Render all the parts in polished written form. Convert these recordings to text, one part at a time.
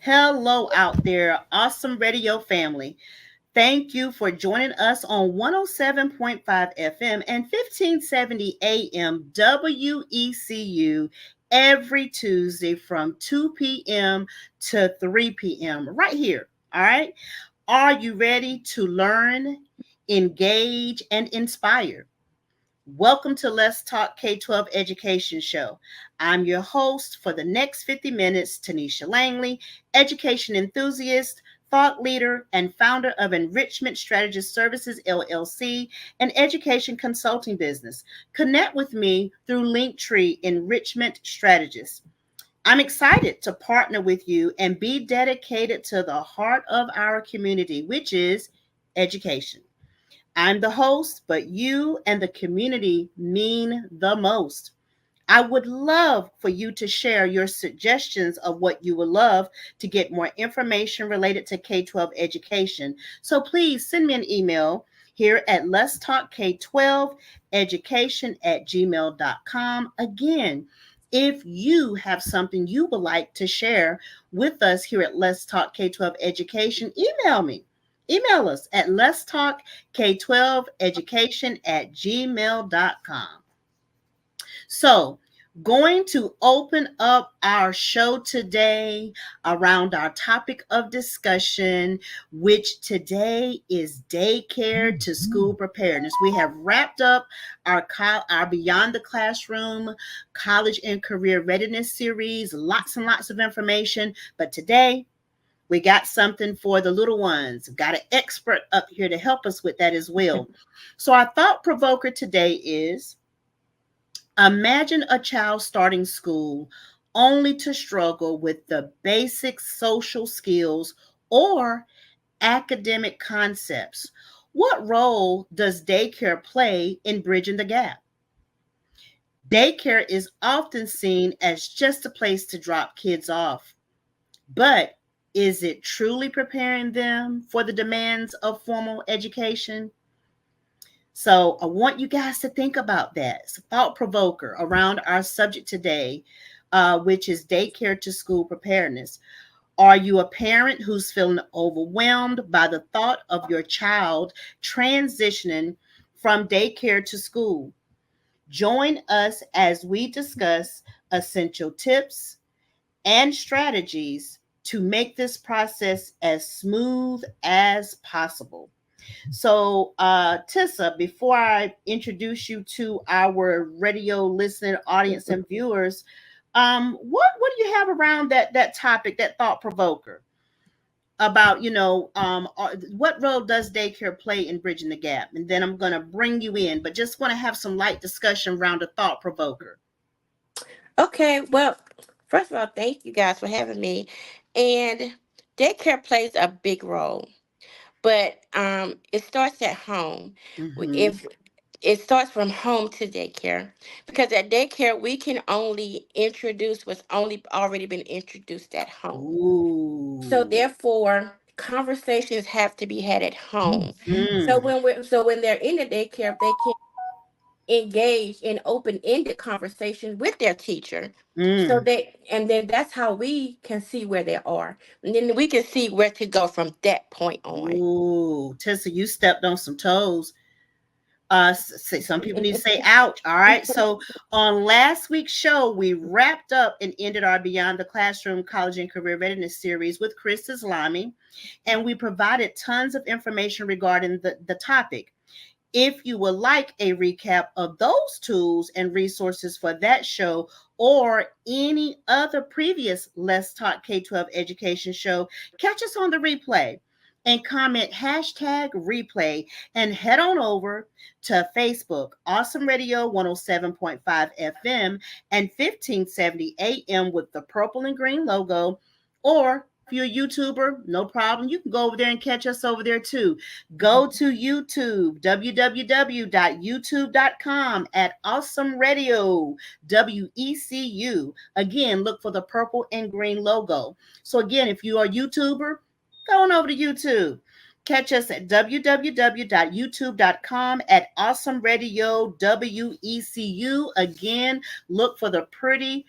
Hello out there, awesome radio family. Thank you for joining us on 107.5 FM and 1570 AM WECU every Tuesday from 2 p.m. to 3 p.m. right here. All right. Are you ready to learn, engage, and inspire? Welcome to Let's Talk K-12 Education Show. I'm your host for the next 50 minutes, Tonitia Langley, education enthusiast, thought leader, and founder of Enrichment Strategist Services, LLC, an education consulting business. Connect with me through Linktree Enrichment Strategist. I'm excited to partner with you and be dedicated to the heart of our community, which is education. I'm the host, but you and the community mean the most. I would love for you to share your suggestions of what you would love to get more information related to K 12 education. So please send me an email here at Let's Talk K-12 education at gmail.com. Again, if you have something you would like to share with us here at Let's Talk K-12 education, email me. Email us at Let's Talk K-12 education at gmail.com. So, going to open up our show today around our topic of discussion, which today is daycare to school preparedness. We have wrapped up our Beyond the Classroom college and career readiness series, lots and lots of information. But today, we got something for the little ones. Got an expert up here to help us with that as well. So, our thought provoker today is: imagine a child starting school only to struggle with the basic social skills or academic concepts. What role does daycare play in bridging the gap? Daycare is often seen as just a place to drop kids off, but is it truly preparing them for the demands of formal education? So I want you guys to think about that. It's a thought provoker around our subject today, which is daycare to school preparedness. Are you a parent who's feeling overwhelmed by the thought of your child transitioning from daycare to school? Join us as we discuss essential tips and strategies to make this process as smooth as possible. So, Tissa, before I introduce you to our radio listening audience and viewers, what do you have around that topic, that thought provoker about what role does daycare play in bridging the gap? And then I'm going to bring you in, but just want to have some light discussion around a thought provoker. Okay, well, first of all, thank you guys for having me. And daycare plays a big role, but it starts at home. Mm-hmm. If it starts from home to daycare, because at daycare we can only introduce what's only already been introduced at home. So Ooh. therefore, conversations have to be had at home. So Mm. when they're in the daycare, they can engage in open-ended conversation with their teacher, so Mm. they and then that's how we can see where they are, and then we can see where to go from that point on. Ooh, Tessa, you stepped on some toes. Say some people need to say ouch. All right. So on last week's show, we wrapped up and ended our Beyond the Classroom College and Career Readiness series with Chris Islami, and we provided tons of information regarding the topic. If you would like a recap of those tools and resources for that show or any other previous Let's Talk K-12 education show, catch us on the replay and comment hashtag replay and head on over to Facebook, Awesome Radio 107.5 FM and 1570 AM with the purple and green logo. Or if you're a YouTuber, no problem. You can go over there and catch us over there too. Go to YouTube, www.youtube.com at Awesome Radio, WECU. Again, look for the purple and green logo. So, again, if you are a YouTuber, go on over to YouTube. Catch us at www.youtube.com at Awesome Radio WECU. Again, look for the pretty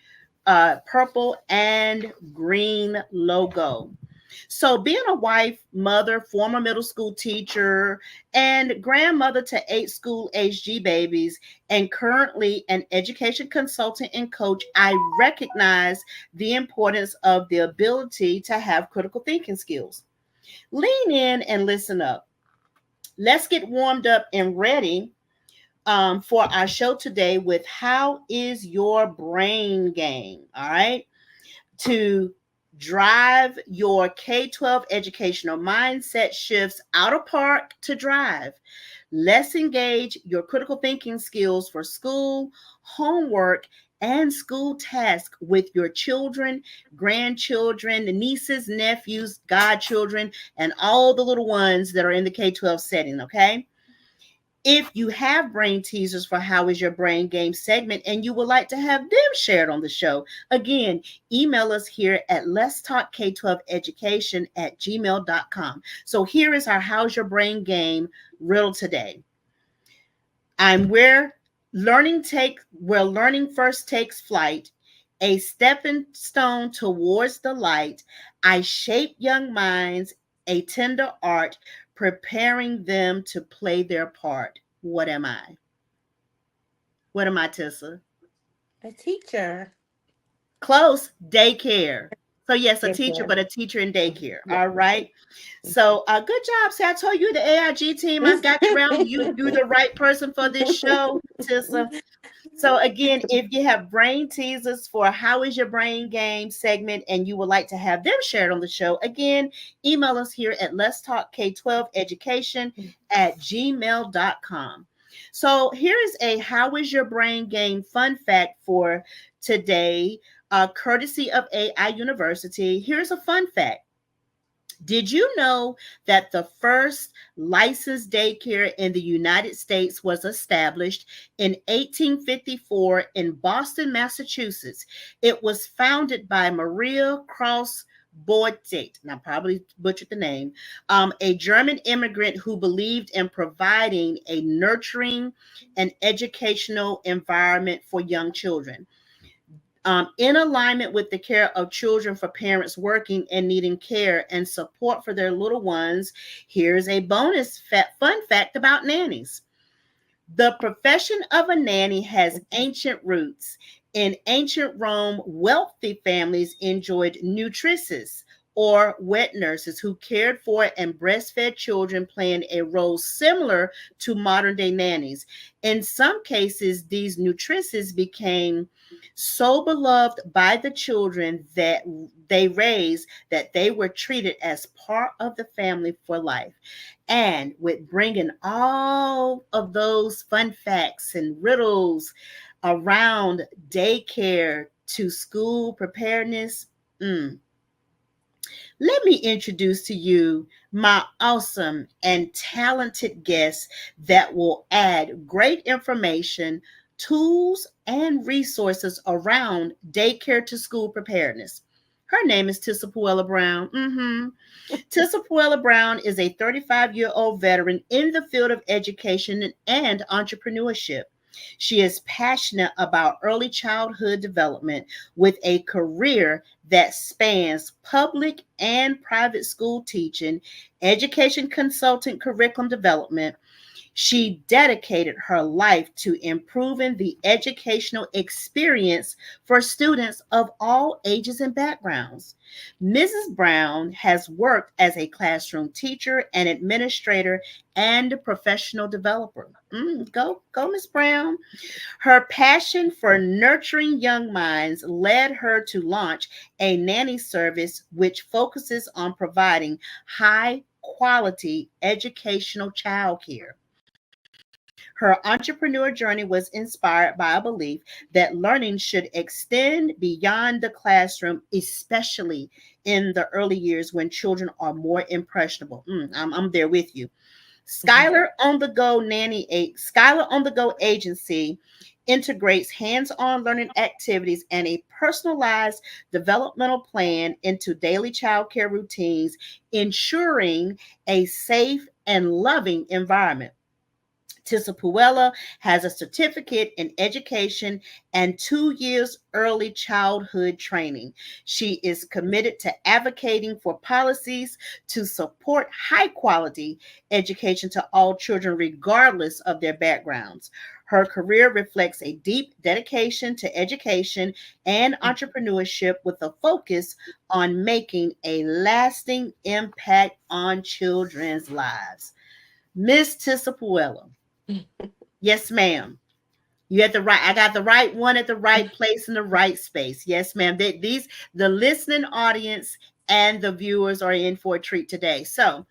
purple and green logo. So, being a wife, mother, former middle school teacher, and grandmother to 8 school age G babies, and currently an education consultant and coach, I recognize the importance of the ability to have critical thinking skills. Lean in and listen up. Let's get warmed up and ready for our show today with How is Your Brain Game? All right. To drive your K-12 educational mindset shifts out of park to drive. Let's engage your critical thinking skills for school, homework, and school tasks with your children, grandchildren, nieces, nephews, godchildren, and all the little ones that are in the K-12 setting, okay? If you have brain teasers for How is Your Brain Game segment and you would like to have them shared on the show, again, email us here at Let's Talk K-12 Education at gmail.com. So here is our How's Your Brain Game riddle today. I'm where learning first takes flight, a stepping stone towards the light. I shape young minds, a tender art, preparing them to play their part. What am I? What am I, Tissa? A teacher. Close, daycare. So yes, a Yes, teacher, ma'am. but a teacher in daycare. Yeah. All right. So good job. See, I told you the AIG team. I got you around. You the right person for this show, Tissa. So again, if you have brain teasers for How is Your Brain Game segment and you would like to have them shared on the show, again, email us here at Let's Talk K-12 Education at gmail.com. So here is a How is Your Brain Game fun fact for today, courtesy of AI University. Here's a fun fact. Did you know that the first licensed daycare in the United States was established in 1854 in Boston, Massachusetts? It was founded by Maria Cross Boydate, and I probably butchered the name, a German immigrant who believed in providing a nurturing and educational environment for young children. In alignment with the care of children for parents working and needing care and support for their little ones, here's a fun fact about nannies. The profession of a nanny has ancient roots. In ancient Rome, wealthy families enjoyed nutresses or wet nurses who cared for and breastfed children, playing a role similar to modern day nannies. In some cases, these nutresses became so beloved by the children that they raised that they were treated as part of the family for life. And with bringing all of those fun facts and riddles around daycare to school preparedness, let me introduce to you my awesome and talented guest that will add great information, tools, and resources around daycare to school preparedness. Her name is Tissa Puella Brown. Tissa Puella Brown is a 35-year-old veteran in the field of education and entrepreneurship. She is passionate about early childhood development with a career that spans public and private school teaching, education consultant, curriculum development. She dedicated her life to improving the educational experience for students of all ages and backgrounds. Mrs. Brown has worked as a classroom teacher and administrator and professional developer. Go, Miss Brown. Her passion for nurturing young minds led her to launch a nanny service which focuses on providing high quality educational childcare. Her entrepreneur journey was inspired by a belief that learning should extend beyond the classroom, especially in the early years when children are more impressionable. I'm there with you. Skylar on the Go agency integrates hands-on learning activities and a personalized developmental plan into daily childcare routines, ensuring a safe and loving environment. Tissa Puella has a certificate in education and 2 years early childhood training. She is committed to advocating for policies to support high quality education to all children, regardless of their backgrounds. Her career reflects a deep dedication to education and entrepreneurship with a focus on making a lasting impact on children's lives. Miss Tissa Puella. Yes, ma'am. You had the right. I got the right one at the right place in the right space. Yes, ma'am. These the listening audience and the viewers are in for a treat today. So,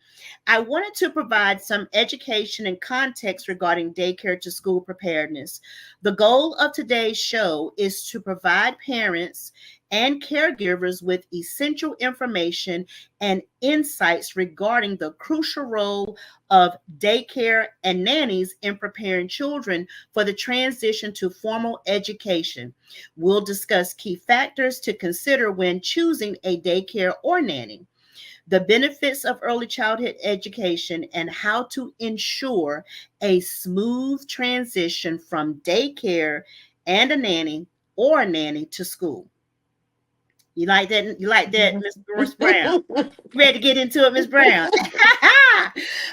I wanted to provide some education and context regarding daycare to school preparedness. The goal of today's show is to provide parents and caregivers with essential information and insights regarding the crucial role of daycare and nannies in preparing children for the transition to formal education. We'll discuss key factors to consider when choosing a daycare or nanny, the benefits of early childhood education, and how to ensure a smooth transition from daycare and a nanny or a nanny to school. You like that? You like that, Miss Brown? You ready to get into it, Miss Brown?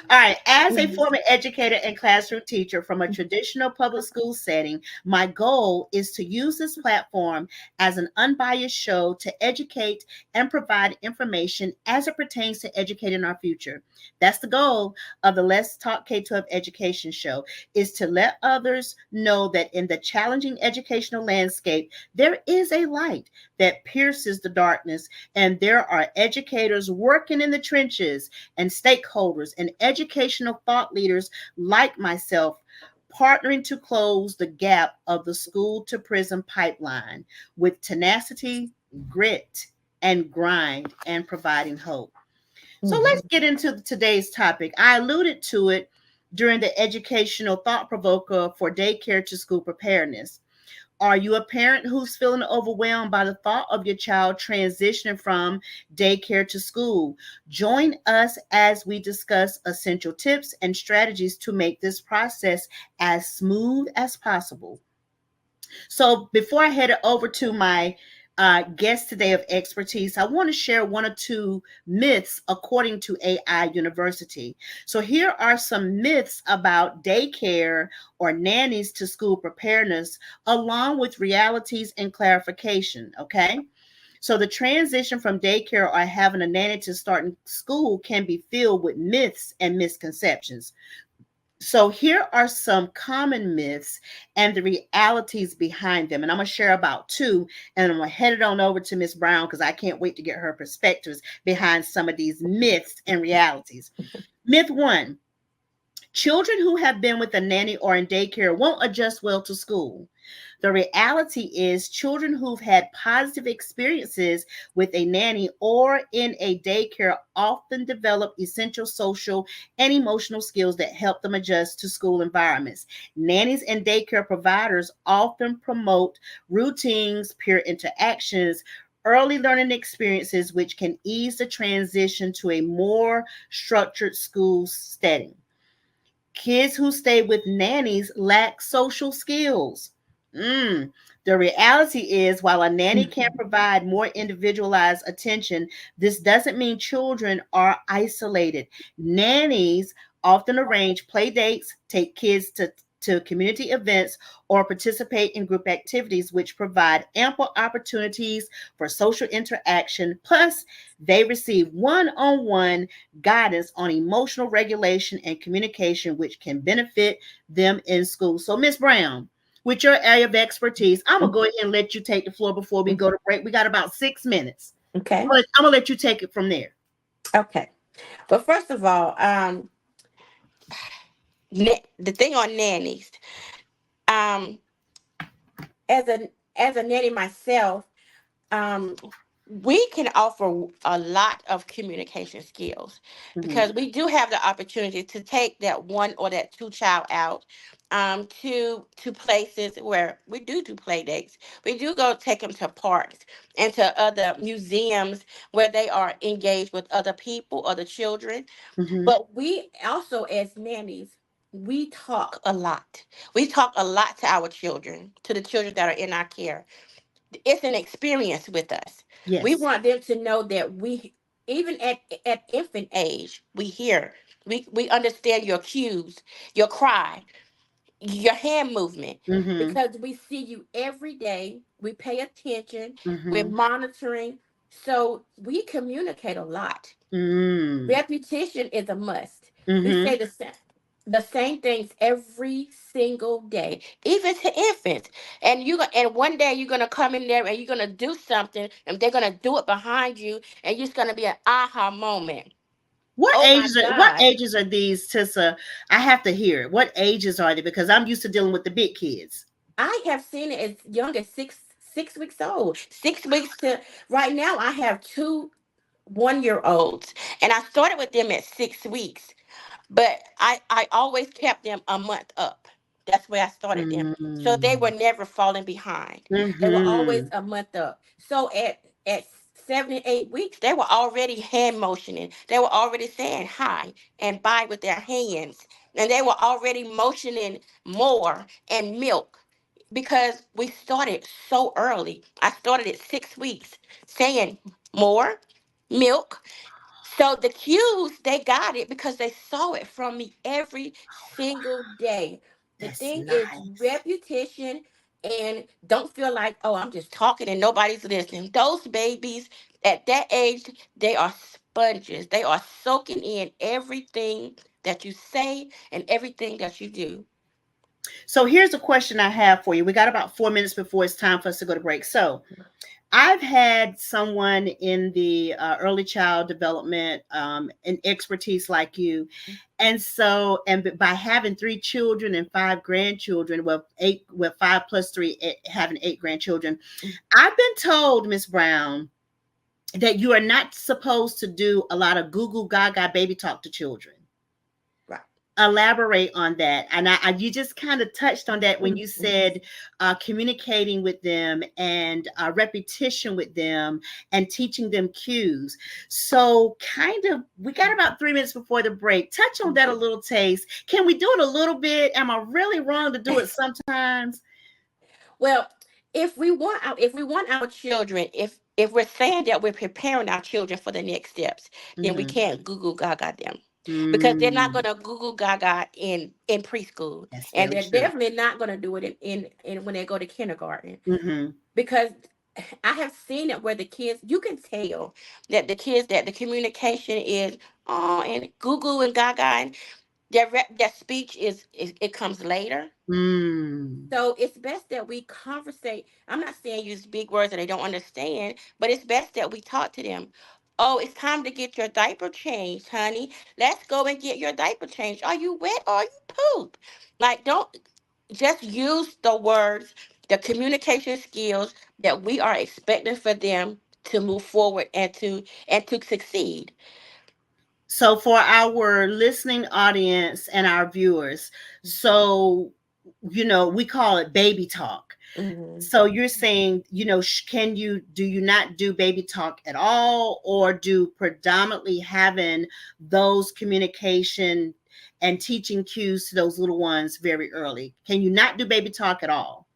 All right. As a former educator and classroom teacher from a traditional public school setting, my goal is to use this platform as an unbiased show to educate and provide information as it pertains to educating our future. That's the goal of the Let's Talk K-12 Education Show, is to let others know that in the challenging educational landscape, there is a light that pierces the darkness, and there are educators working in the trenches and stakeholders and educational thought leaders like myself partnering to close the gap of the school to prison pipeline with tenacity, grit, and grind, and providing hope. So let's get into today's topic. I alluded to it during the educational thought provoker for daycare to school preparedness. Are you a parent who's feeling overwhelmed by the thought of your child transitioning from daycare to school? Join us as we discuss essential tips and strategies to make this process as smooth as possible. So, before I head over to my guest today of expertise, I want to share one or two myths according to AI University. So, here are some myths about daycare or nannies to school preparedness, along with realities and clarification. Okay. So, the transition from daycare or having a nanny to starting school can be filled with myths and misconceptions. So here are some common myths and the realities behind them. And I'm going to share about two, and I'm going to head it on over to Miss Brown because I can't wait to get her perspectives behind some of these myths and realities. Myth one: children who have been with a nanny or in daycare won't adjust well to school. The reality is, children who've had positive experiences with a nanny or in a daycare often develop essential social and emotional skills that help them adjust to school environments. Nannies and daycare providers often promote routines, peer interactions, early learning experiences, which can ease the transition to a more structured school setting. Kids who stay with nannies lack social skills. Mm. The reality is, while a nanny can provide more individualized attention, this doesn't mean children are isolated. Nannies often arrange play dates, take kids to community events, or participate in group activities, which provide ample opportunities for social interaction. Plus, they receive one on one guidance on emotional regulation and communication, which can benefit them in school. So, Miss Brown, with your area of expertise, I'm gonna go ahead and let you take the floor before we go to break. We got about 6 minutes. Okay. I'm gonna let you take it from there. Okay. Well, first of all, the thing on nannies, um, as a nanny myself, um, we can offer a lot of communication skills Mhm. because we do have the opportunity to take that one or that two child out to places where we do play dates. We do go take them to parks and to other museums where they are engaged with other people, other children. Mhm. But we also, as nannies, we talk a lot. We talk a lot to our children, to the children that are in our care. It's an experience with us. We Yes. want them to know that we, even at infant age, we hear, we understand your cues, your cry, your hand movement, Mm-hmm. because we see you every day. We pay attention. We're Mm-hmm. monitoring. So we communicate a lot. Mm. Repetition is a must. We Mm-hmm. say the same things every single day, even to infants. And one day you're gonna come in there and you're gonna do something, and they're gonna do it behind you, and it's gonna be an aha moment. Oh my What God. ages are these, Tissa? I have to hear it. What ages are they? Because I'm used to dealing with the big kids. I have seen it as young as 6 weeks old. 6 weeks to right now. I have two 1-year olds, and I started with them at 6 weeks. But I always kept them a month up. That's where I started them. So they Mm. were never falling behind. They were always Mm-hmm. a month up. So at 7 and 8 weeks, they were already hand motioning. They were already saying hi and bye with their hands. And they were already motioning more and milk, because we started so early. I started at 6 weeks saying more, milk. So the cues, they got it because they saw it from me every single day. The That's thing is nice. repetition, and don't feel like, oh, I'm just talking and nobody's listening. Those babies at that age, they are sponges. They are soaking in everything that you say and everything that you do. So here's a question I have for you. We got about 4 minutes before it's time for us to go to break. So I've had someone in the early child development and expertise like you. And so, by having 3 children and 5 grandchildren, well, five plus three, having 8 grandchildren, I've been told, Miss Brown, that you are not supposed to do a lot of Google Gaga baby talk to children. Right. Elaborate on that. And you just kind of touched on that when you said communicating with them and repetition with them and teaching them cues. So, kind of, we got about 3 minutes before the break. Touch on that a little, taste. Can we do it a little bit? Am I really wrong to do it sometimes? Well, if we want our children, if we're saying that we're preparing our children for the next steps, then we Mm-hmm. can't Google Gaga them, because they're not Mm, gonna Google Gaga in preschool, that's and very they're true. definitely not gonna do it in when they go to kindergarten, Mm-hmm. because I have seen it where the kids, you can tell that the communication is, oh, and Google and Gaga, and their speech is it comes later. Mm. So it's best that we conversate. I'm not saying use big words that they don't understand, but it's best that we talk to them. Oh, it's time to get your diaper changed, honey. Let's go and get your diaper changed. Are you wet or are you poop? Like, don't just use the words, the communication skills that we are expecting for them to move forward and to succeed. So, for our listening audience and our viewers, so, we call it baby talk. Mhm. So, you're saying, do you not do baby talk at all, or do predominantly having those communication and teaching cues to those little ones very early? Can you not do baby talk at all?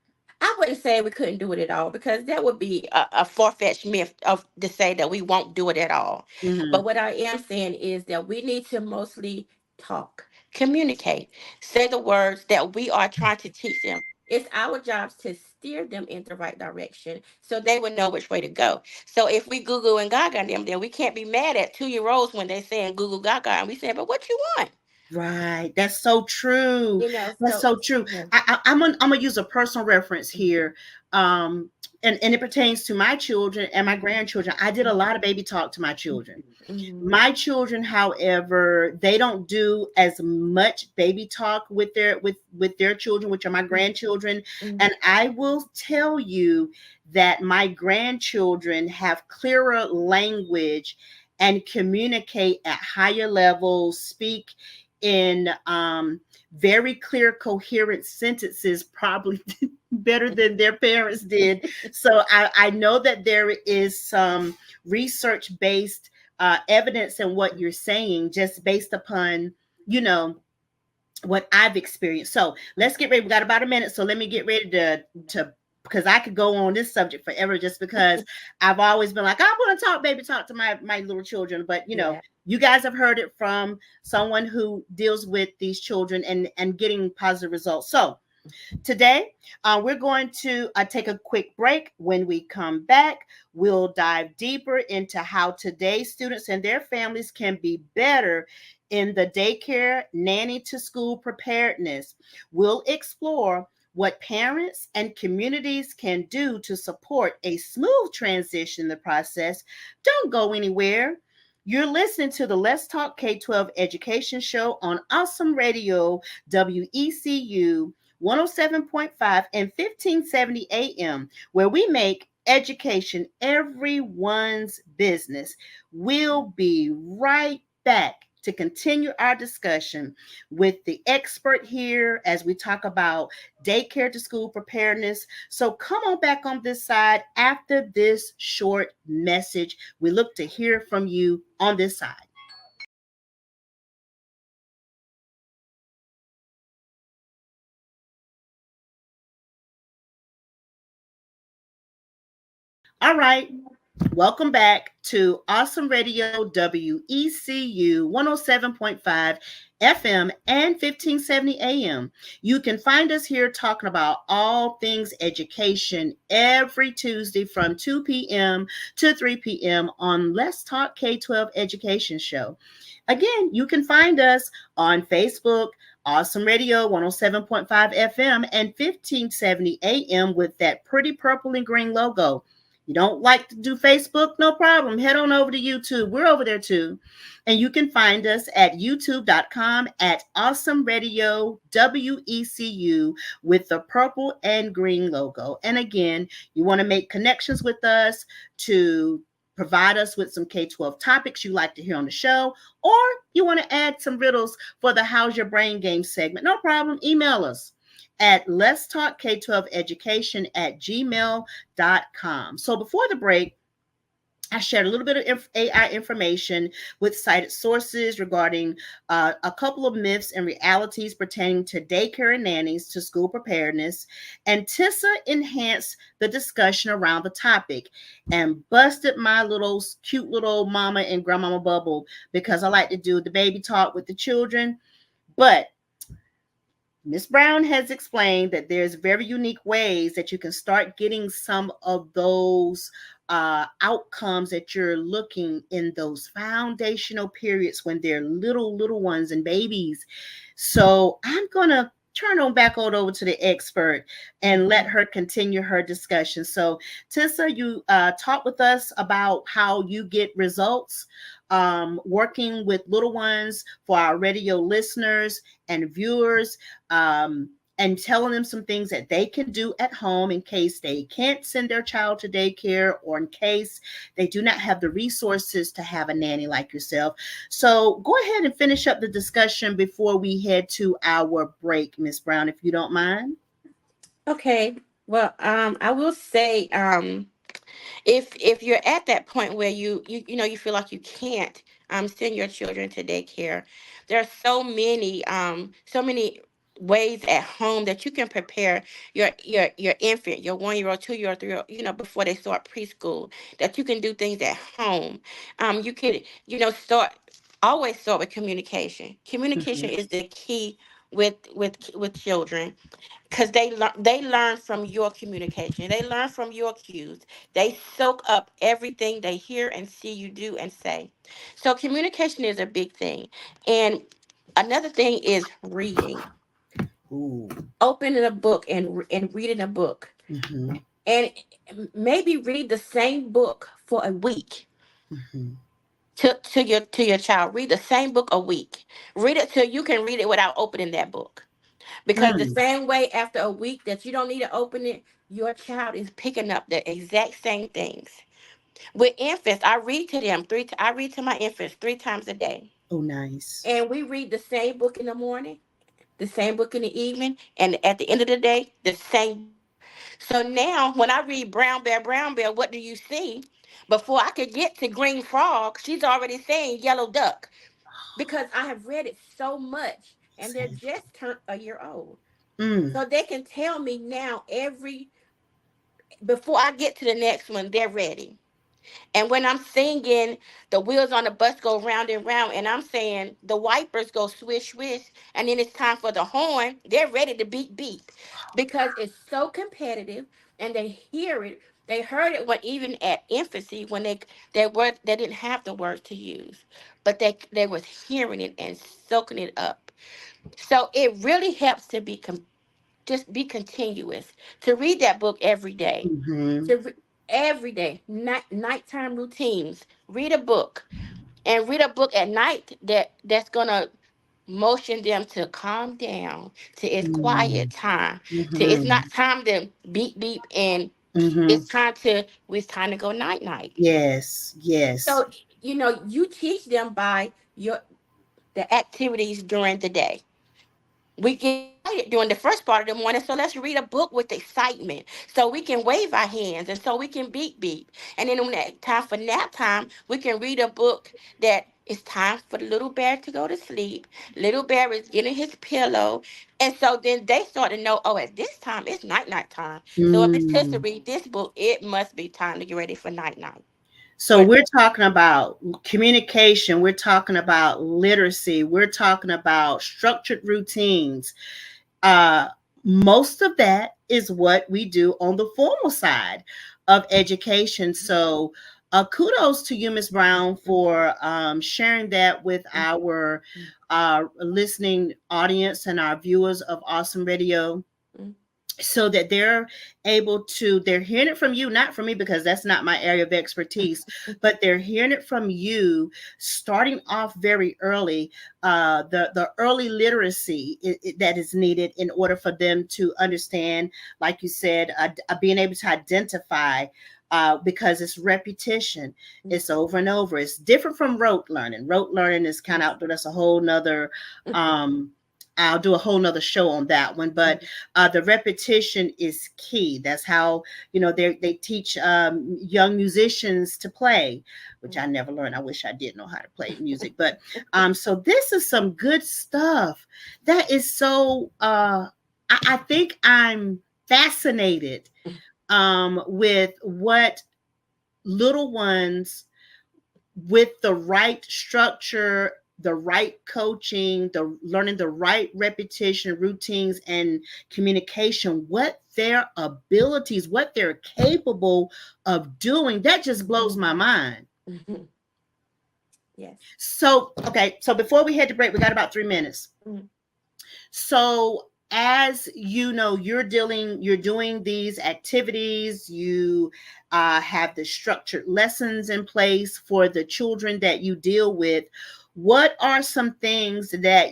I wouldn't say we couldn't do it at all, because that would be a far-fetched myth of to say that we won't do it at all. Mm-hmm. But what I am saying is that we need to mostly talk, communicate, say the words that we are trying to teach them. It's our jobs to steer them in the right direction so they will know which way to go. So if we Google and Gaga them, then we can't be mad at 2 year olds when they saying Google Gaga, and we saying, but what you want? Right. That's so true. That's So so true. yeah. I'm gonna use a personal reference here. Um, and it pertains to my children and my grandchildren. I did a lot of baby talk to my children. Mhm. My children, however, they don't do as much baby talk with their children, which are my grandchildren. Mhm. And I will tell you that my grandchildren have clearer language and communicate at higher levels, speak in very clear, coherent sentences, probably better than their parents did. So I know that there is some research based evidence in what you're saying, just based upon, you know, what I've experienced. So let's get ready. We got about a minute, so let me get ready to because I could go on this subject forever just because I've always been like, I'm gonna talk, baby, talk to my little children. But Yeah. you guys have heard it from someone who deals with these children and getting positive results. So today, we're going to take a quick break. When we come back, we'll dive deeper into how today's students and their families can be better in the daycare nanny to school preparedness. We'll explore what parents and communities can do to support a smooth transition in the process. Don't go anywhere. You're listening to the Let's Talk K-12 Education Show on Awesome Radio, WECU 107.5 and 1570 AM, where we make education everyone's business. We'll be right back to continue our discussion with the expert here as we talk about daycare to school preparedness. So come on back on this side after this short message. We look to hear from you on this side. All right. Welcome back to Awesome Radio WECU 107.5 FM and 1570 AM. You can find us here talking about all things education every Tuesday from 2 p.m. to 3 p.m. on Let's Talk K-12 Education Show. Again, you can find us on Facebook, Awesome Radio 107.5 FM and 1570 AM with that pretty purple and green logo. You don't like to do Facebook? No problem. Head on over to YouTube. We're over there too. And you can find us at youtube.com at Awesome Radio WECU with the purple and green logo. And again, you want to make connections with us to provide us with some K-12 topics you like to hear on the show, or you want to add some riddles for the How's Your Brain Game segment, no problem. Email us at Let's Talk K-12 Education at gmail.com. So before the break, I shared a little bit of AI information with cited sources regarding a couple of myths and realities pertaining to daycare and nannies to school preparedness. And Tissa enhanced the discussion around the topic and busted my little cute little mama and grandmama bubble because I like to do the baby talk with the children. But Ms. Brown has explained that there's very unique ways that you can start getting some of those outcomes that you're looking in those foundational periods when they're little ones and babies. So I'm gonna turn on back over to the expert and let her continue her discussion. So Tissa, you talked with us about how you get results working with little ones for our radio listeners and viewers, and telling them some things that they can do at home in case they can't send their child to daycare or in case they do not have the resources to have a nanny like yourself. So go ahead and finish up the discussion before we head to our break, Miss Brown, if you don't mind. Okay. Well, I will say, if you're at that point where you feel like you can't send your children to daycare, there are so many ways at home that you can prepare your infant, your 1 year old, 2 year old, 3 year old, before they start preschool, that you can do things at home. You could, start always start with communication. Communication Mhm. is the key with children, because they learn from your communication, they learn from your cues, they soak up everything they hear and see you do and say. So communication is a big thing. And another thing is reading. Ooh. Opening a book and reading a book, Mhm. and maybe read the same book for a week Mhm. to your child. Read the same book a week. Read it till you can read it without opening that book. Because the Mm. same way, after a week that you don't need to open it, your child is picking up the exact same things. With infants, I read to my infants 3 times a day. Oh, nice. And we read the same book in the morning, the same book in the evening, and at the end of the day, the same book. So now when I read Brown Bear, what do you see? Before I could get to Green Frog, she's already saying yellow duck, because I have read it so much and they're just turned a year old. Mm. So they can tell me now every before I get to the next one, they're ready. And when I'm singing, the wheels on the bus go round and round, and I'm saying the wipers go swish swish, and then it's time for the horn. They're ready to beep beep, because it's so competitive, and they hear it. They heard it when even at infancy when they didn't have the words to use, but they was hearing it and soaking it up. So it really helps to just be continuous, to read that book every day, Mm-hmm. to every day, nighttime routines. Read a book, and read a book at night that's gonna motion them to calm down, to it's quiet time, to it's Mm-hmm. not time to beep beep, and Mm-hmm. it's time to go night night. Yes. Yes. So you teach them by the activities during the day. We get excited during the first part of the morning, so let's read a book with excitement, so we can wave our hands and so we can beep beep. And then when that time for nap time, we can read a book that it's time for the little bear to go to sleep. Little bear is getting his pillow, and so then they start to know, oh, at this time it's night time. So if it's just to Mm. read this book, it must be time to get ready for night. So we're talking about communication, we're talking about literacy, we're talking about structured routines. Uh, Most of that is what we do on the formal side of education. So kudos to you, Ms. Brown, for sharing that with our listening audience and our viewers of Awesome Radio, so that they're hearing it from you, not from me, because that's not my area of expertise, but they're hearing it from you, starting off very early. The early literacy that is needed in order for them to understand, like you said, being able to identify, because it's repetition, it's over and over. It's different from rote learning. Rote learning is kind of, that's a whole nother, I'll do a whole nother show on that one. But the repetition is key. That's how, they teach young musicians to play, which I never learned. I wish I did know how to play music. But so this is some good stuff. That is so. I think I'm fascinated with what little ones, with the right structure, the right coaching, the learning the right repetition, routines, and communication, what their abilities, what they're capable of doing, that just blows my mind. Yes. So, okay, so before we head to break, we got about 3 minutes. Mhm. So, as you know, you're doing these activities, you have the structured lessons in place for the children that you deal with. What are some things that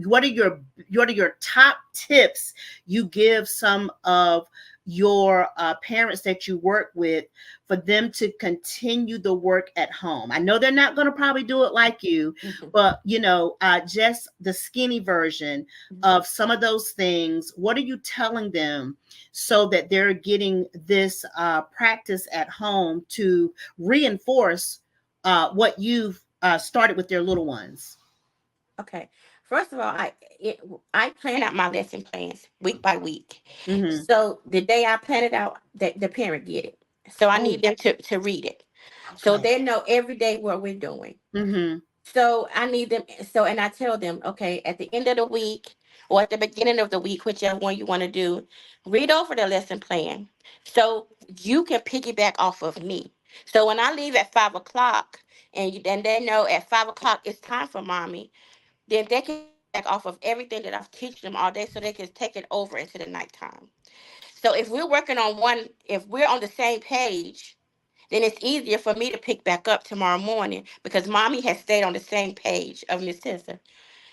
what are your top tips you give some of your parents that you work with, for them to continue the work at home? I know they're not going to probably do it like you, but just the skinny version of some of those things. What are you telling them so that they're getting this practice at home to reinforce what you've started with their little ones? Okay. First of all, I plan out my lesson plans week by week. Mm-hmm. So the day I plan it out, the parent get it. So I Oh, need them to read it, so okay. they know every day what we're doing. Mm-hmm. So I need them. So, and I tell them, okay, at the end of the week or at the beginning of the week, whichever one you want to do, read over the lesson plan so you can piggyback off of me. So when I leave at 5 o'clock, and they know at 5 o'clock it's time for mommy, then they can piggyback off of everything that I've teach them all day, so they can take it over into the nighttime. So if we're on the same page, then it's easier for me to pick back up tomorrow morning, because mommy has stayed on the same page of Miss Tissa.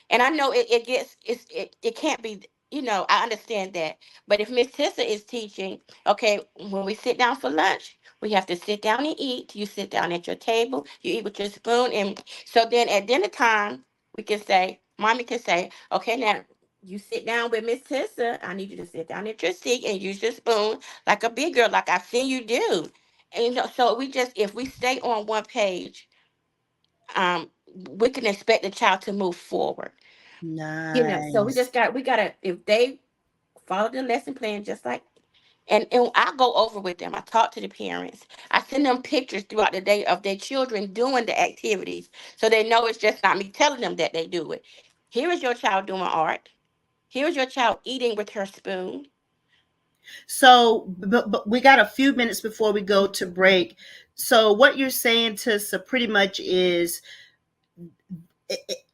And I know it can't be, I understand that. But if Miss Tissa is teaching, okay, when we sit down for lunch, we have to sit down and eat. You sit down at your table, you eat with your spoon. And so then at dinner time, mommy can say, okay, now you sit down with Miss Tissa. I need you to sit down at your seat and use your spoon like a big girl, like I've seen you do. And so if we stay on one page, we can expect the child to move forward. So Nice. we gotta, if they follow the lesson plan just like, and I go over with them. I talk to the parents. I send them pictures throughout the day of their children doing the activities, so they know it's just not me telling them that they do it. Here is your child doing art. Here is your child eating with her spoon. So, but we got a few minutes before we go to break. So, what you're saying to us pretty much is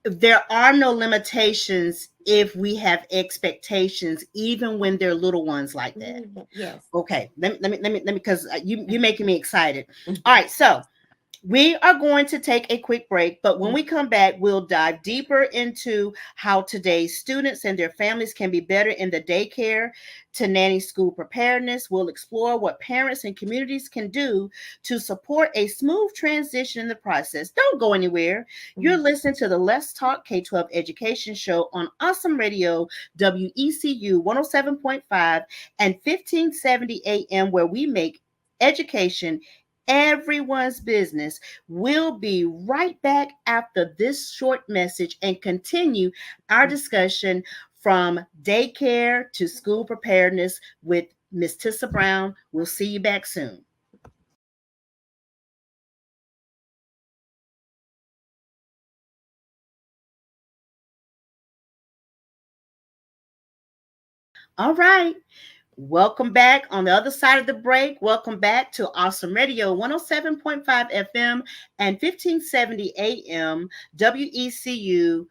there are no limitations if we have expectations, even when they're little ones like that. Yes. Okay, because you're making me excited. All right, so we are going to take a quick break, but when we come back, we'll dive deeper into how today's students and their families can be better in the daycare to nanny school preparedness. We'll explore what parents and communities can do to support a smooth transition in the process. Don't go anywhere. You're listening to the Let's Talk K-12 Education Show on Awesome Radio, WECU 107.5 and 1570 AM, where we make education everyone's business. We'll be right back after this short message and continue our discussion from daycare to school preparedness with Miss Tissa Brown. We'll see you back soon. All right. Welcome back on the other side of the break. Welcome back to Awesome Radio 107.5 FM and 1570 AM WECU,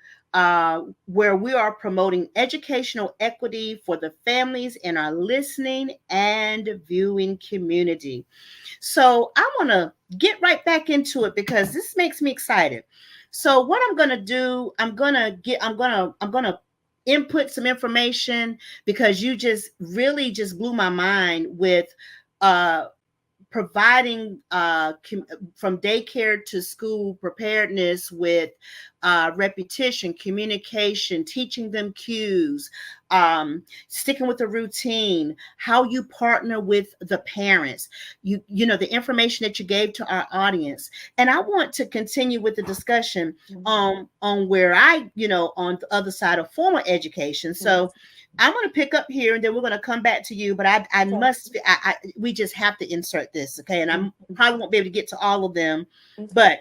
where we are promoting educational equity for the families in our listening and viewing community. So I want to get right back into it because this makes me excited. So what I'm going to do, I'm going to input some information because you just really just blew my mind with uh providing from daycare to school preparedness with repetition, communication, teaching them cues, sticking with the routine, how you partner with the parents, the information that you gave to our audience. And I want to continue with the discussion on where on the other side of formal education. So I'm going to pick up here and then we're going to come back to you. But we just have to insert this. Okay. And I probably won't be able to get to all of them, but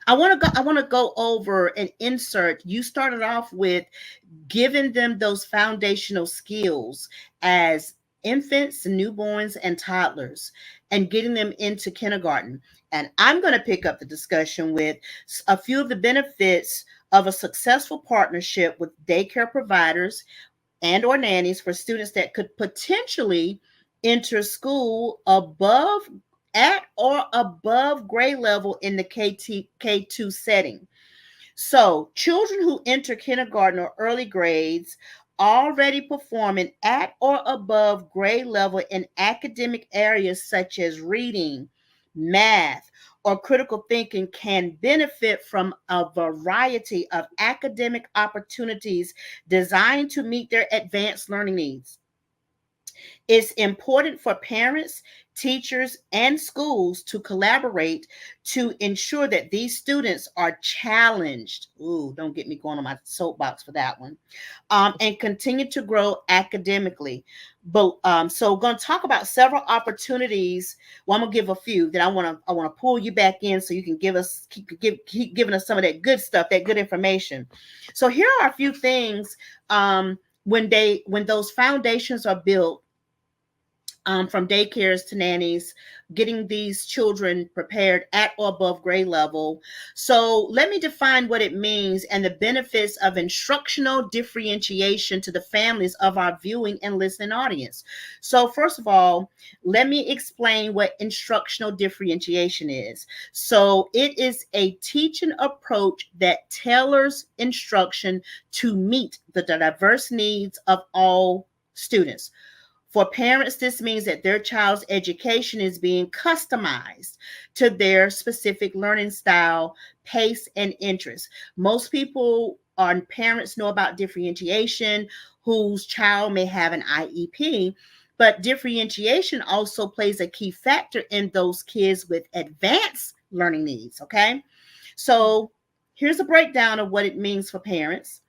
I want to go over and insert. You started off with giving them those foundational skills as infants, newborns, and toddlers, and getting them into kindergarten. And I'm going to pick up the discussion with a few of the benefits of a successful partnership with daycare providers and or nannies for students that could potentially enter school at or above grade level in the K2 setting. So, children who enter kindergarten or early grades already performing at or above grade level in academic areas such as reading, math, or critical thinking can benefit from a variety of academic opportunities designed to meet their advanced learning needs. It's important for parents, teachers, and schools to collaborate to ensure that these students are challenged. Ooh, don't get me going on my soapbox for that one. And continue to grow academically. But so we're going to talk about several opportunities. Well, I'm gonna give a few that I want to pull you back in so you can keep giving us some of that good stuff, that good information. So here are a few things when those foundations are built, from daycares to nannies, getting these children prepared at or above grade level. So let me define what it means and the benefits of instructional differentiation to the families of our viewing and listening audience. So first of all, let me explain what instructional differentiation is. So it is a teaching approach that tailors instruction to meet the diverse needs of all students. For parents, this means that their child's education is being customized to their specific learning style, pace, and interest. Most people or parents know about differentiation, whose child may have an IEP, but differentiation also plays a key factor in those kids with advanced learning needs. Okay. So here's a breakdown of what it means for parents.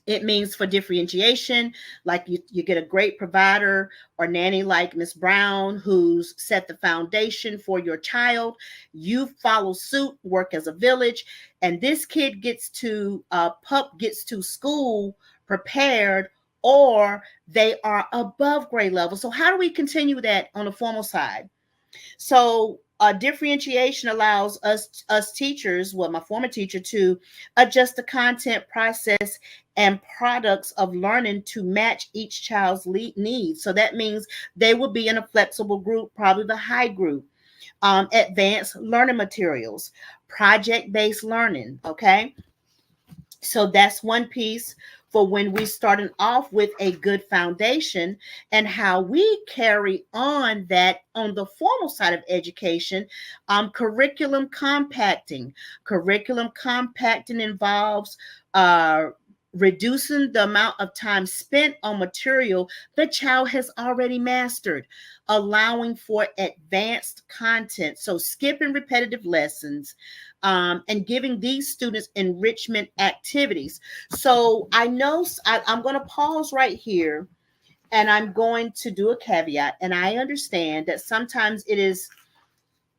It means for differentiation, like you get a great provider or nanny like Miss Brown, who's set the foundation for your child. You follow suit, work as a village, and this kid gets to pup gets to school prepared, or they are above grade level. So how do we continue that on the formal side? So differentiation allows us teachers, well, my former teacher, to adjust the content, process, and products of learning to match each child's needs. So that means they will be in a flexible group, probably the high group, advanced learning materials, project-based learning. Okay, so that's one piece for when we starting off with a good foundation, and how we carry on that on the formal side of education. Curriculum compacting. Curriculum compacting involves uh, reducing the amount of time spent on material the child has already mastered, allowing for advanced content. So skipping repetitive lessons, and giving these students enrichment activities. So I know I'm going to pause right here, and I'm going to do a caveat. And I understand that sometimes it is,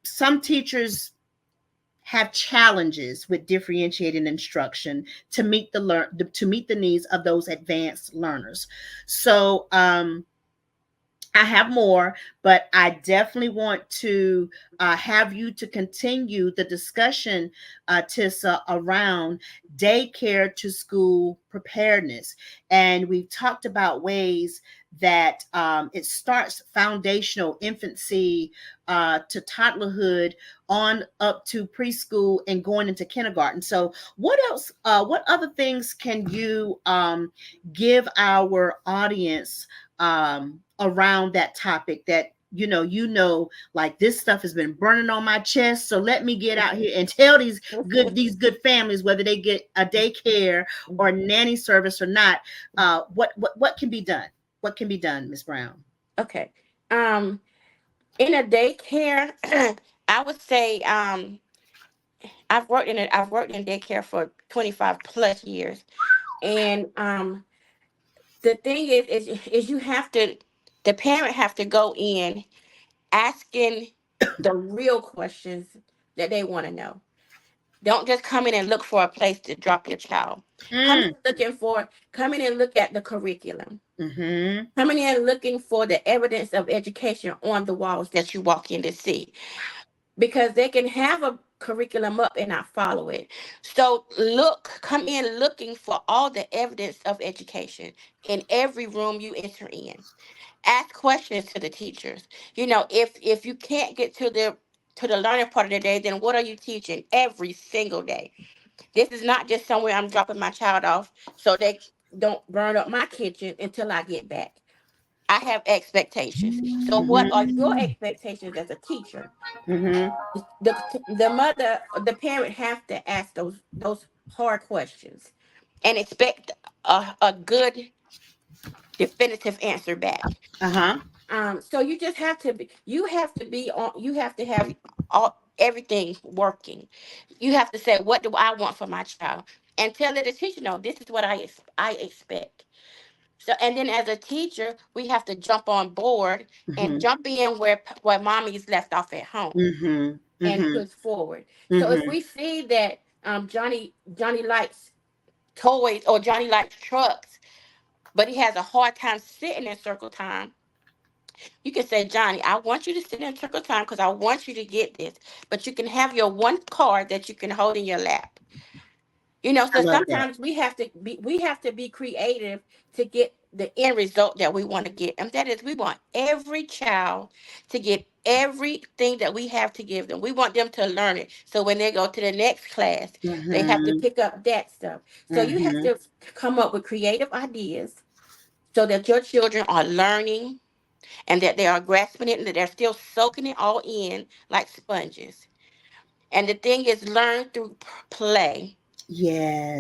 some teachers have challenges with differentiating instruction to meet to meet the needs of those advanced learners. So I have more, but I definitely want to have you to continue the discussion, Tissa, around daycare to school preparedness. And we've talked about ways that it starts foundational, infancy to toddlerhood, on up to preschool and going into kindergarten. So, what else? What other things can you give our audience around that topic, that like, this stuff has been burning on my chest, so let me get out here and tell these good families, whether they get a daycare or nanny service or not, what can be done, Miss Brown? Okay. Um, in a daycare, I would say I've worked in daycare for 25 plus years, and the thing is you have to, the parent have to go in asking the real questions that they want to know. Don't just come in and look for a place to drop your child. Mm, Come in and look at the curriculum. mm-hmm. Coming in looking for the evidence of education on the walls that you walk in to see, because they can have a curriculum up and not follow it. So come in looking for all the evidence of education in every room you enter in. Ask questions to the teachers. If you can't get to the learning part of the day, then what are you teaching every single day? This is not just somewhere I'm dropping my child off so they don't burn up my kitchen until I get back. I have expectations. So what are your Mm-hmm. expectations as a teacher? Mm-hmm. The parent have to ask those hard questions and expect a good definitive answer back. Uh-huh. So you have to have all everything working. You have to say, what do I want for my child, and tell the teacher, no, this is what I expect. So, and then as a teacher, we have to jump on board and Mm-hmm. jump in where mommy's left off at home Mm-hmm. and Mm-hmm. push forward. So if Mm-hmm. we see that Johnny likes toys or Johnny likes trucks, but he has a hard time sitting in circle time, you can say, Johnny, I want you to sit in circle time because I want you to get this. But you can have your one card that you can hold in your lap. I So love that. sometimes we have to be creative to get the end result that we want to get. And that is, we want every child to get everything that we have to give them. We want them to learn it. So when they go to the next class, they have to Mm-hmm. pick up that stuff. So you have Mm-hmm. to come up with creative ideas so that your children are learning and that they are grasping it and that they're still soaking it all in like sponges. And the thing is, learn through play.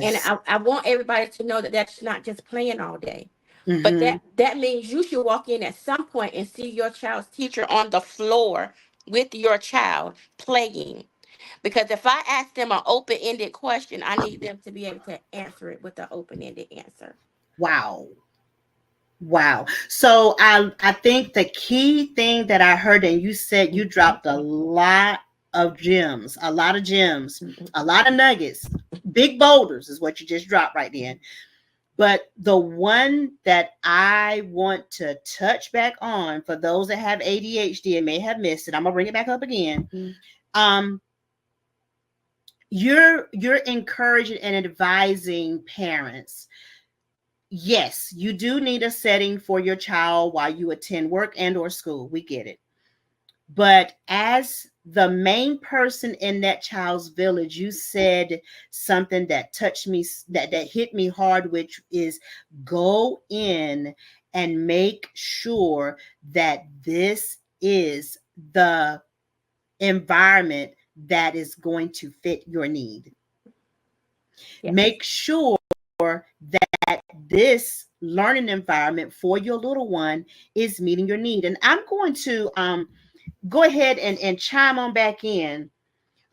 And Yes. I want everybody to know that that's not just playing all day. But Mm-hmm. that means you should walk in at some point and see your child's teacher on the floor with your child playing. Because if I ask them an open ended question, I need them to be able to answer it with an open ended answer. Wow. Wow. So I think the key thing that I heard, and you said you dropped a lot of gems, a lot of gems, a lot of nuggets, big boulders is what you just dropped right then. But the one that I want to touch back on for those that have ADHD and may have missed it, I'm gonna bring it back up again. Um, you're encouraging and advising parents. Yes, you do need a setting for your child while you attend work and or school. We get it. But as the main person in that child's village, you said something that touched me, that hit me hard, which is go in and make sure that this is the environment that is going to fit your need. Yes. Make sure that this learning environment for your little one is meeting your need. And I'm going to go ahead and chime on back in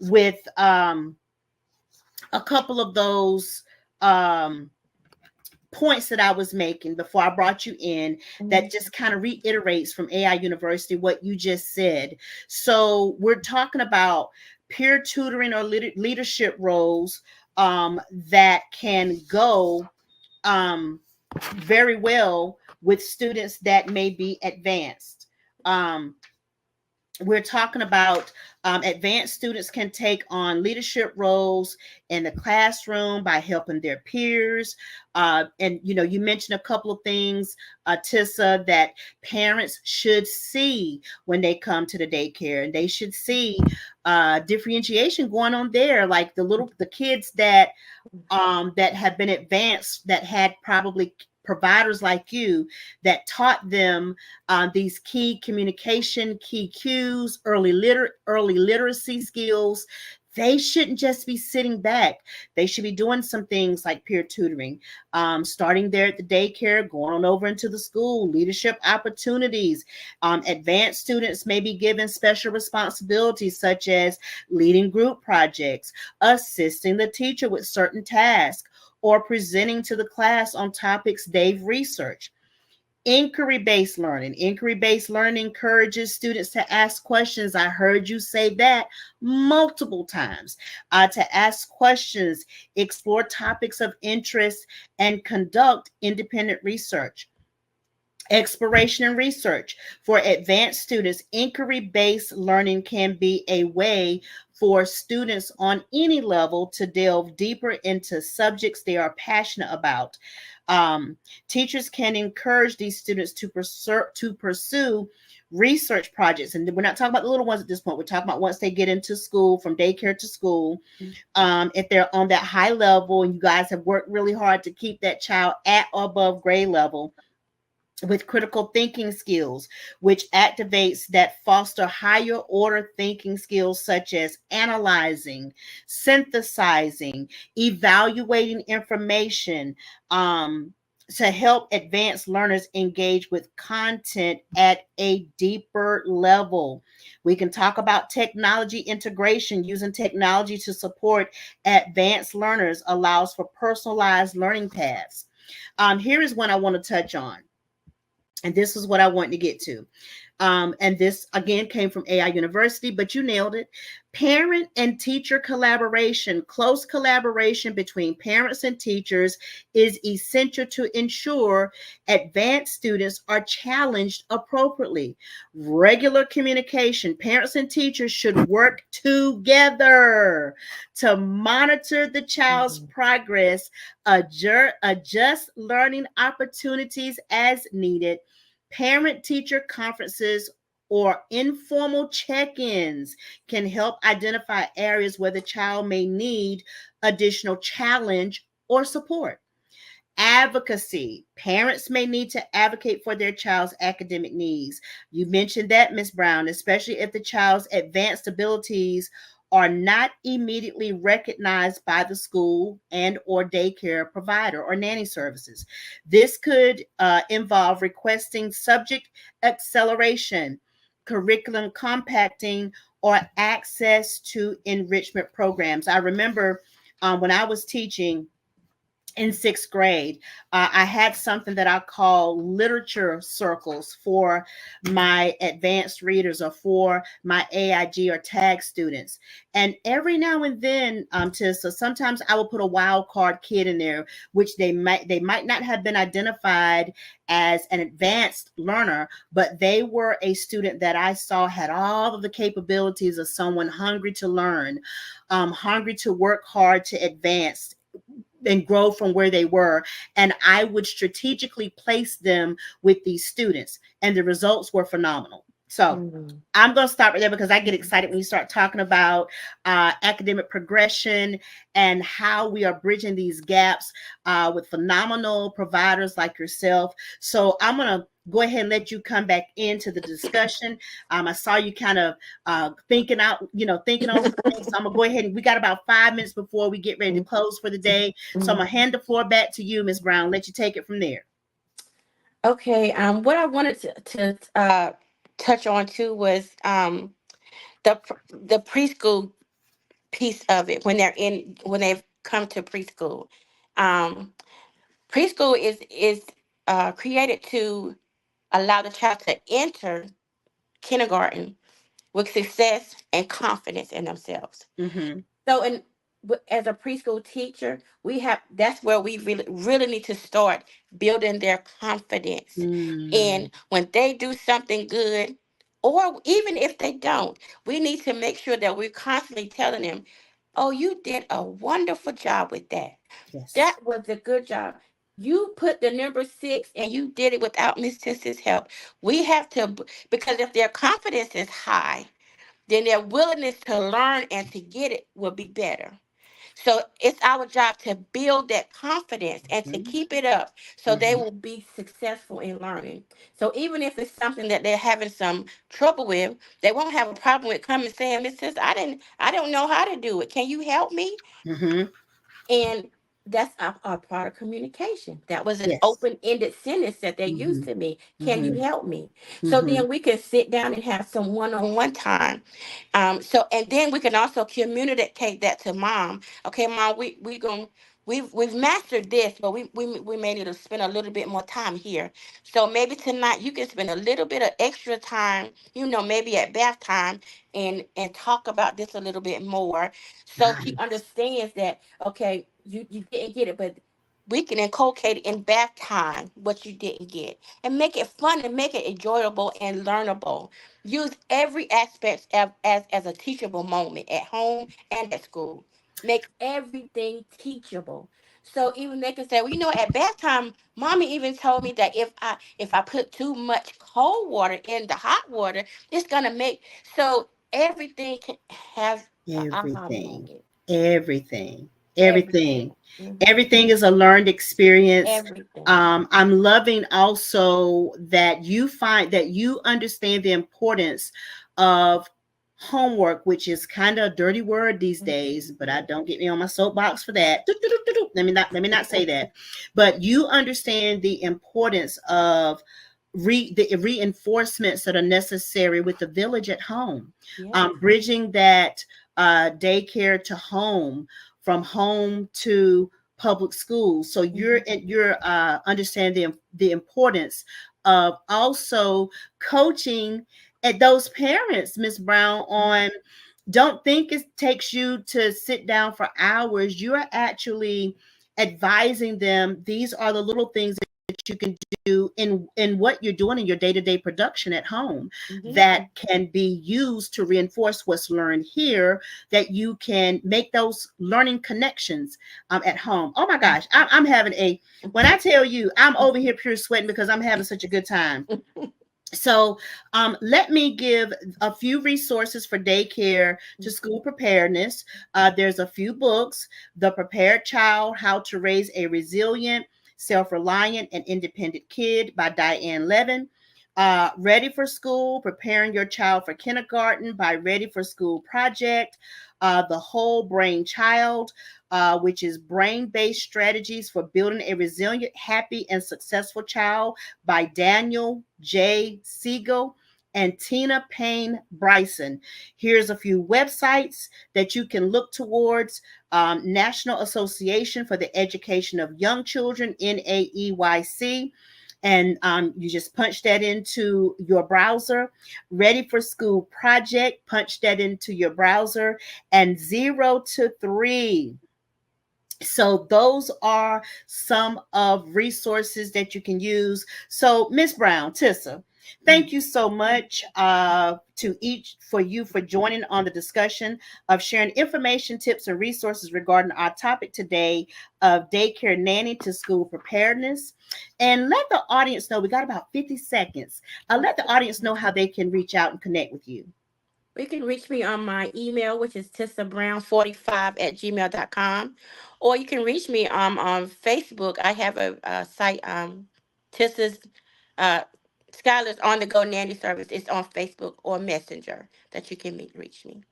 with a couple of those um, points that I was making before I brought you in that just kind of reiterates from AI University what you just said. So we're talking about peer tutoring or leadership roles that can go very well with students that may be advanced. Um, we're talking about advanced students can take on leadership roles in the classroom by helping their peers. And you mentioned a couple of things, Tissa, that parents should see when they come to the daycare, and they should see differentiation going on there, like the kids that have been advanced, that had probably providers like you that taught them these key communication, key cues, early literacy skills. They shouldn't just be sitting back. They should be doing some things like peer tutoring, starting there at the daycare, going on over into the school, leadership opportunities. Advanced students may be given special responsibilities such as leading group projects, assisting the teacher with certain tasks, or presenting to the class on topics they've researched. Inquiry-based learning. Inquiry-based learning encourages students to ask questions. I heard you say that multiple times. To ask questions, explore topics of interest, and conduct independent research. Exploration and research. For advanced students, inquiry-based learning can be a way for students on any level to delve deeper into subjects they are passionate about. Um, Teachers can encourage these students to pursue research projects. And we're not talking about the little ones at this point. We're talking about once they get into school, from daycare to school. If they're on that high level and you guys have worked really hard to keep that child at or above grade level, with critical thinking skills, which activates that foster higher order thinking skills such as analyzing, synthesizing, evaluating information, to help advanced learners engage with content at a deeper level. We can talk about technology integration. Using technology to support advanced learners allows for personalized learning paths. Here is one I want to touch on, and this is what I want to get to. And this again came from AI University, but you nailed it. Parent and teacher collaboration, close collaboration between parents and teachers is essential to ensure advanced students are challenged appropriately. Regular communication, parents and teachers should work together to monitor the child's progress, adjust learning opportunities as needed. Parent teacher conferences or informal check ins can help identify areas where the child may need additional challenge or support. Advocacy. Parents may need to advocate for their child's academic needs. You mentioned that, Ms. Brown, especially if the child's advanced abilities are not immediately recognized by the school and or daycare provider or nanny services. This could involve requesting subject acceleration, curriculum compacting, or access to enrichment programs. I remember when I was teaching in sixth grade, I had something that I call literature circles for my advanced readers or for my AIG or tag students. And every now and then, so sometimes I will put a wild card kid in there, which they might not have been identified as an advanced learner, but they were a student that I saw had all of the capabilities of someone hungry to learn, hungry to work hard to advance and grow from where they were. And I would strategically place them with these students, and the results were phenomenal. So Mm-hmm. I'm going to stop right there because I get excited when you start talking about academic progression and how we are bridging these gaps with phenomenal providers like yourself. So I'm going to go ahead and let you come back into the discussion. I saw you kind of thinking out, thinking on some things. So I'm going to go ahead and we got about 5 minutes before we get ready to close for the day. So I'm going to hand the floor back to you, Ms. Brown. Let you take it from there. Okay. What I wanted to touch on too was the preschool piece of it when they've come to preschool. Um, Preschool is created to allow the child to enter kindergarten with success and confidence in themselves. Mm-hmm. So, as a preschool teacher, we have that's where we really need to start building their confidence. Mm-hmm. And when they do something good, or even if they don't, we need to make sure that we're constantly telling them, "Oh, you did a wonderful job with that. Yes. That was a good job. You put the number six, and you did it without Miss Sis's help." We have to, because if their confidence is high, then their willingness to learn and to get it will be better. So it's our job to build that confidence and to keep it up so they Mm-hmm. will be successful in learning. So even if it's something that they're having some trouble with, they won't have a problem with coming saying, "Mrs. I don't know how to do it. Can you help me?" Mm-hmm. And that's our part of communication. That was an Yes. open-ended sentence that they used Mm-hmm. to me. "Can you Mm-hmm. help me?" So Mm-hmm. then we can sit down and have some one-on-one time. So and then we can also communicate that to mom. "Okay, mom, we going we've mastered this, but we may need to spend a little bit more time here. So maybe tonight you can spend a little bit of extra time, maybe at bath time, and talk about this a little bit more." So she Nice. understands that, okay, you didn't get it, but we can inculcate in bath time what you didn't get and make it fun and make it enjoyable and learnable. Use every aspect as a teachable moment at home and at school. Make everything teachable. So even they can say, "Well, at bath time, mommy even told me that if I put too much cold water in the hot water, it's gonna make." So everything can have an aha Everything, moment. everything, Everything. everything, Hmm. everything is a learned experience. Everything. I'm loving also that you find that you understand the importance of homework, which is kind of a dirty word these days, but I Mhm. don't get me on my soapbox for that. Let me not say that. But you understand the importance of the reinforcements that are necessary with the village at home, Yes. bridging that daycare to home, from home to public schools. So Mhm. you're understanding the importance of also coaching at those parents, Miss Brown, on don't think it takes you to sit down for hours. You're actually advising them. These are the little things that you can do in what you're doing in your day-to-day production at home that Mhm. can be used to reinforce what's learned here, that you can make those learning connections at home. Oh my gosh, I'm having when I tell you I'm over here pure sweating because I'm having such a good time. So let me give a few resources for daycare to school preparedness. There's a few books: The Prepared Child, How to Raise a Resilient, Self-Reliant, and Independent Kid by Diane Levin. Ready for School, Preparing Your Child for Kindergarten by Ready for School Project. The Whole Brain Child, which is brain-based strategies for building a resilient, happy, and successful child by Daniel J. Siegel. and Tina Payne Bryson. Here's a few websites that you can look towards. National Association for the Education of Young Children, NAEYC. And you just punch that into your browser. Ready for School Project, punch that into your browser. And 0 to 3. So those are some of resources that you can use. So Miss Brown, Tissa, thank you so much to each for you for joining on the discussion of sharing information, tips, and resources regarding our topic today of daycare nanny to school preparedness. And let the audience know, we got about 50 seconds. Let the audience know how they can reach out and connect with you. You can reach me on my email, which is tissabrown45@gmail.com. Or you can reach me on Facebook. I have a site, Tissa's uh, Skylar's On the Go Nanny Service. It's on Facebook or Messenger that you can reach me.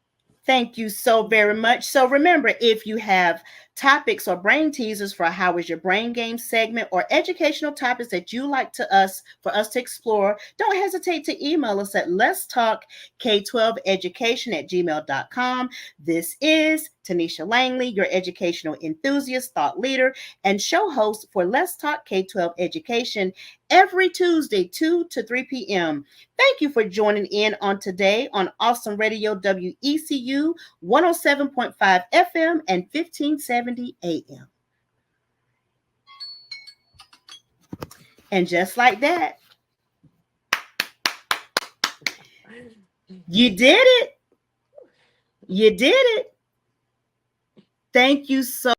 Thank you so very much. So remember, if you have topics or brain teasers for How is Your Brain Game segment or educational topics that you like for us to explore, don't hesitate to email us at let's talk K12education at gmail.com. This is Tonitia Langley, your educational enthusiast, thought leader, and show host for Let's Talk K-12 Education every Tuesday, 2 to 3 p.m. Thank you for joining in on today on Awesome Radio WECU 107.5 FM and 1570 AM. And just like that, you did it. You did it. Thank you so